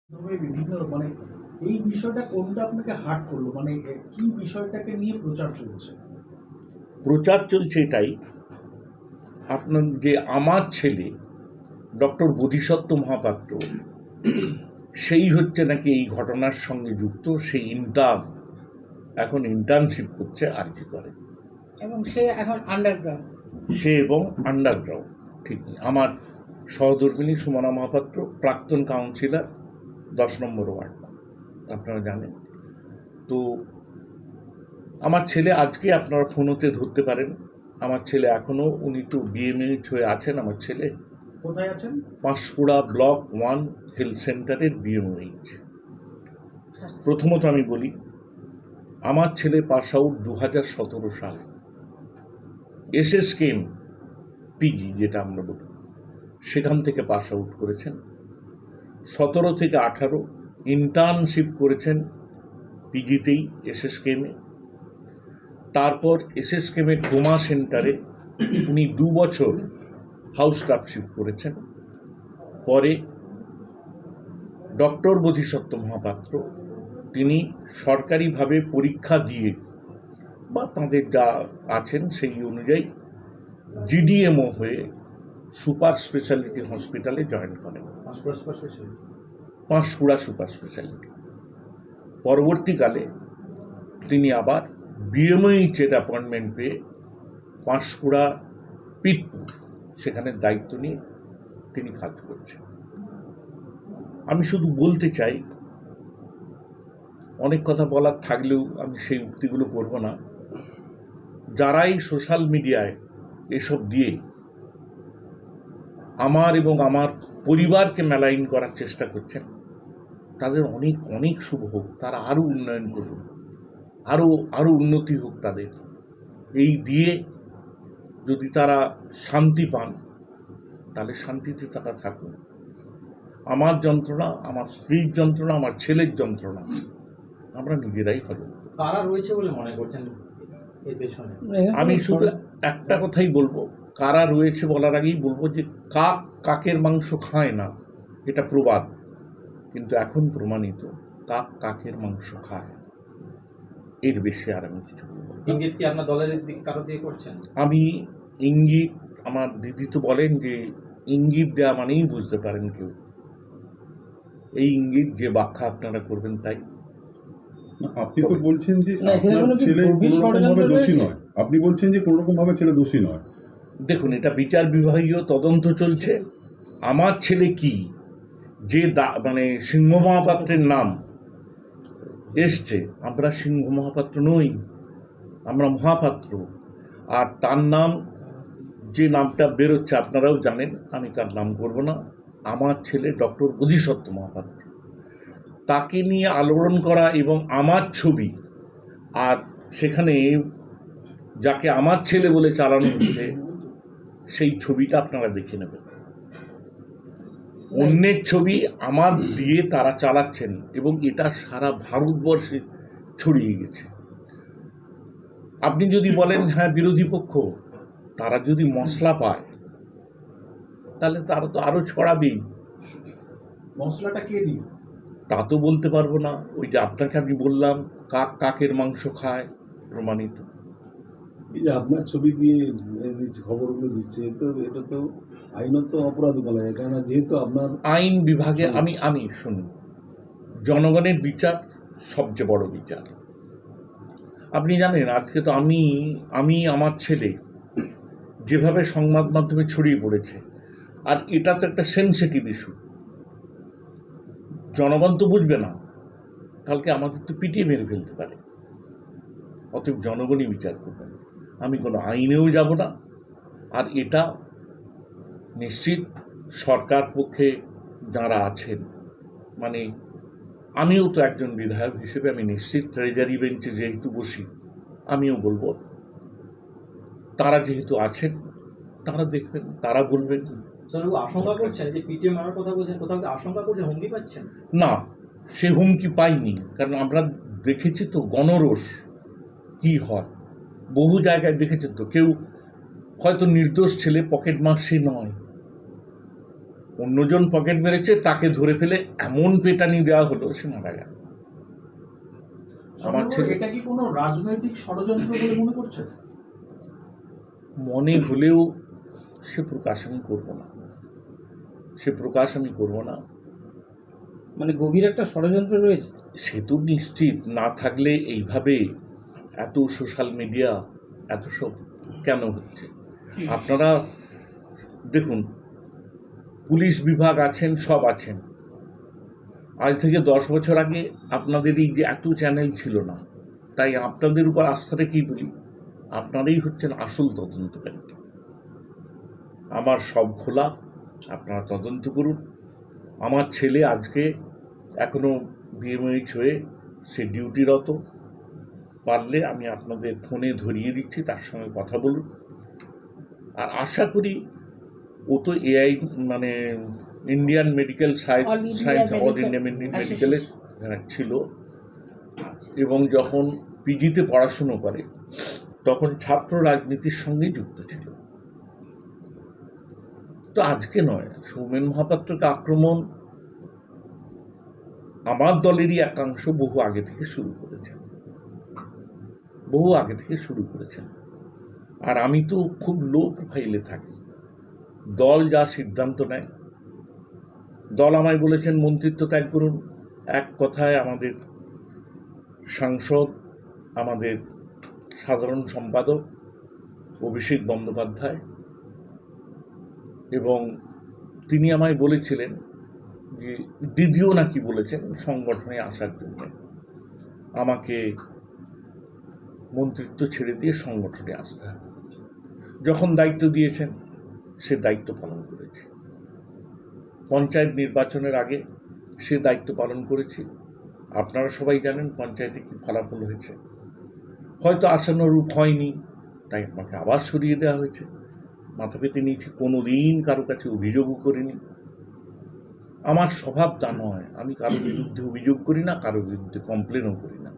তবে বিভিন্ন মানে এই বিষয়টা কোনটা আপনাকে হার্ট করলো, মানে কি বিষয়টাকে নিয়ে প্রচার চলছে? প্রচার চলছে এটাই, আপনার যে আমার ছেলে ডক্টর বোধিসত্ত্ব মহাপাত্র, সেই হচ্ছে নাকি এই ঘটনার সঙ্গে যুক্ত। সেই এখন ইন্টার্নশিপ করছে আরজি করে, এবং সে এখন আন্ডারগ্রাউন্ড। সে এবং আন্ডারগ্রাউন্ড ঠিক নেই। আমার সহধর্মিণী সুমনা মহাপাত্র প্রাক্তন কাউন্সিলর 10 নম্বর ওয়ার্ড, আপনারা জানেন। তো আমার ছেলে আজকে আপনারা ফোনতে ধরতে পারেন, আমার ছেলে এখনও উনি তো বিএমএইচ হয়ে আছেন। আমার ছেলে কোথায় আছেন? পাঁশকুড়া ব্লক 1 হেলথ সেন্টারের বিএমএইচ। প্রথমত আমি বলি, আমার ছেলে পাস আউট 2017 সাল এসএসকেএম পিজি, যেটা আমরা বলি, সেখান থেকে পাস আউট করেছেন। 17 থেকে 18 ইন্টার্নশিপ করেছেন পিজিতেই এসএসকেএমে। তারপর এসএসকেএমের ট্রমা সেন্টারে উনি 2 বছর হাউস স্টাফশিপ করেছেন। পরে ডক্টর বোধিসত্ত্ব মহাপাত্র তিনি সরকারিভাবে পরীক্ষা দিয়ে বা তাঁদের যা আছেন সেই অনুযায়ী জিডিএমও হয়ে সুপার স্পেশালিটি হসপিটালে জয়েন করেন, পাঁশকুড়া সুপার স্পেশালিটি। পরবর্তীকালে তিনি আবার বিএমএইচের অ্যাপয়েন্টমেন্ট পেয়ে পাঁশকুড়া পিটপুর সেখানে দায়িত্ব নিয়ে তিনি কাজ করছেন। আমি শুধু বলতে চাই, অনেক কথা বলার থাকলেও আমি সেই উক্তিগুলো করব না। যারাই সোশ্যাল মিডিয়ায় এসব দিয়ে আমার এবং আমার পরিবারকে মেলাইন করার চেষ্টা করছেন, তাদের অনেক অনেক শুভ হোক, তারা আরও উন্নয়ন করুন, আরও উন্নতি হোক তাদের। এই দিয়ে যদি তারা শান্তি পান, তাহলে শান্তিতে তারা থাকুন। আমার যন্ত্রণা, আমার স্ত্রীর যন্ত্রণা, আমার ছেলের যন্ত্রণা আমরা নিজেরাই হল। কারা রয়েছে বলে মনে করছেন এর পেছনে? আমি শুধু একটা কথাই বলবো, কারা রয়েছে বলার আগেই বলবো যে কাক কাকের মাংস খায় না, এটা প্রবাদ, কিন্তু এখন প্রমাণিত কাক কাকের মাংস খায়। এর বেশি আর আমি কিছু বলবো। ইঙ্গিত কি আপনার দলের দিকে কারো দিয়ে করছেন? আমি ইঙ্গিত, আমার দিদি তো বলেন যে ইঙ্গিত দেওয়া মানেই বুঝতে পারেন কেউ। এই ইঙ্গিত যে ব্যাখ্যা আপনারা করবেন তাই। আপনি তো বলছেন যে আপনার ছেলে কোনোরকমভাবে দোষী নয়, আপনি বলছেন যে কোনোরকমভাবে ছেলে দোষী নয়। দেখুন, এটা বিচার বিভাগীয় তদন্ত চলছে। আমার ছেলে কি যে মানে সিংহ মহাপাত্রের নাম এসছে, আমরা সিংহ মহাপাত্র নই, আমরা মহাপাত্র। আর তার নাম, যে নামটা বেরোচ্ছে আপনারাও জানেন, আমি তার নাম করব না। আমার ছেলে ডক্টর বোধিসত্ত্ব মহাপাত্র, তাকে নিয়ে আলোড়ন করা এবং আমার ছবি, আর সেখানে যাকে আমার ছেলে বলে চালানো হচ্ছে সেই ছবিটা আপনারা দেখে নেবেন। অন্যের ছবি আমার দিয়ে তারা চালাচ্ছেন এবং এটা সারা ভারতবর্ষে ছড়িয়ে গেছে। আপনি যদি বলেন হ্যাঁ বিরোধী পক্ষ, তারা যদি মশলা পায় তাহলে তারা তো আরো ছড়াবেই। মশলাটা কে দিল তা তো বলতে পারবো না। ওই যে আপনাকে আমি বললাম কাক কাকের মাংস খায়, প্রমাণিত। এই যে আপনার ছবি দিয়ে খবরগুলো দিচ্ছে, তো এটা তো আইনত অপরাধ বলা যায়, কেননা যেহেতু আপনার আইন বিভাগে আমি শুনুন, জনগণের বিচার সবচেয়ে বড় বিচার। আপনি জানেন, আজকে তো আমি আমার ছেলে যেভাবে সংবাদ মাধ্যমে ছড়িয়ে পড়েছে, আর এটা তো একটা সেনসিটিভ ইস্যু, জনগণ তো বুঝবে না, কালকে আমাদের তো পিটিয়ে মেরে ফেলতে পারে। অতএব জনগণই বিচার করবেন, আমি কোনো আইনেও যাব না। আর এটা নিশ্চিত সরকার পক্ষে যারা আছেন, মানে আমিও তো একজন বিধায়ক হিসেবে আমি নিশ্চিত ট্রেজারি বেঞ্চে যেহেতু বসি, আমিও বলবো তারা যেহেতু আছেন তারা দেখবেন, তারা বলবেন। আশঙ্কা করছেন যে পিটিএ মারার কথা বলছেন, কোথাও আশঙ্কা করছেন, হুমকি পাচ্ছেন? না, সে হুমকি পাইনি, কারণ আমরা দেখেছি তো গণরোষ কি হয়, বহু জায়গায় দেখেছেন তো। কেউ হয়তো নির্দোষ ছেলে, পকেট মার সে নয়, অন্যজন পকেট মেরেছে, তাকে ধরে ফেলে এমন পেটানি দেওয়া হলো সে মারা গেল। আমার ছেলে এটা কি কোনো রাজনৈতিক ষড়যন্ত্র বলে মনে করছেন? মনে হলেও সে প্রকাশ আমি করব না, মানে গভীর একটা ষড়যন্ত্র রয়েছে। সে তো নিশ্চিত। না থাকলে এইভাবে এত সোশ্যাল মিডিয়া এত সব কেন হচ্ছে? আপনারা দেখুন, পুলিশ বিভাগ আছেন, সব আছেন। আজ থেকে 10 বছর আগে আপনাদের এই যে এত চ্যানেল ছিল না, তাই আপনাদের উপর আস্থা রেখেই বলি, আপনারাই হচ্ছেন আসল তদন্তকারী। আমার সব খোলা, আপনারা তদন্ত করুন। আমার ছেলে আজকে এখনো বিএমএইচ হয়ে সে ডিউটিরত, পারলে আমি আপনাদের ফোনে ধরিয়ে দিচ্ছি, তার সঙ্গে কথা বলুন। আর আশা করি ও তো এআই মানে Indian medical science, all India মেডিকেলের ছিল, এবং যখন পিজিতে পড়াশুনো করে তখন ছাত্র রাজনীতির সঙ্গে যুক্ত ছিল। তো আজকে নয়, সৌমেন মহাপাত্রকে আক্রমণ আমার দলেরই একাংশ বহু আগে থেকে শুরু করেছেন। আর আমি তো খুব লো প্রোফাইলে থাকি। দল যা সিদ্ধান্ত নেয়, দল আমায় বলেছেন মন্ত্রিত্ব ত্যাগ করুন। এক কথায় আমাদের সাংসদ, আমাদের সাধারণ সম্পাদক অভিষেক বন্দ্যোপাধ্যায়, এবং তিনি আমায় বলেছিলেন যে দিদিও নাকি বলেছেন সংগঠনে আসার জন্য আমাকে মন্ত্রিত্ব ছেড়ে দিয়ে সংগঠনে আসতে হবে। যখন দায়িত্ব দিয়েছেন সে দায়িত্ব পালন করেছে। পঞ্চায়েত নির্বাচনের আগে সে দায়িত্ব পালন করেছে। আপনারা সবাই জানেন পঞ্চায়েতে কি ফলাফল হয়েছে। হয়তো আশানুরূপ হয়নি, তাই আমাকে আবার সরিয়ে দেওয়া হয়েছে। মাথা পেতে নিয়েছি, কোনোদিন কারো কাছে অভিযোগও করিনি। আমার স্বভাব তা নয়, আমি কারো বিরুদ্ধে অভিযোগ করি না, কারো বিরুদ্ধে কমপ্লেনও করি না।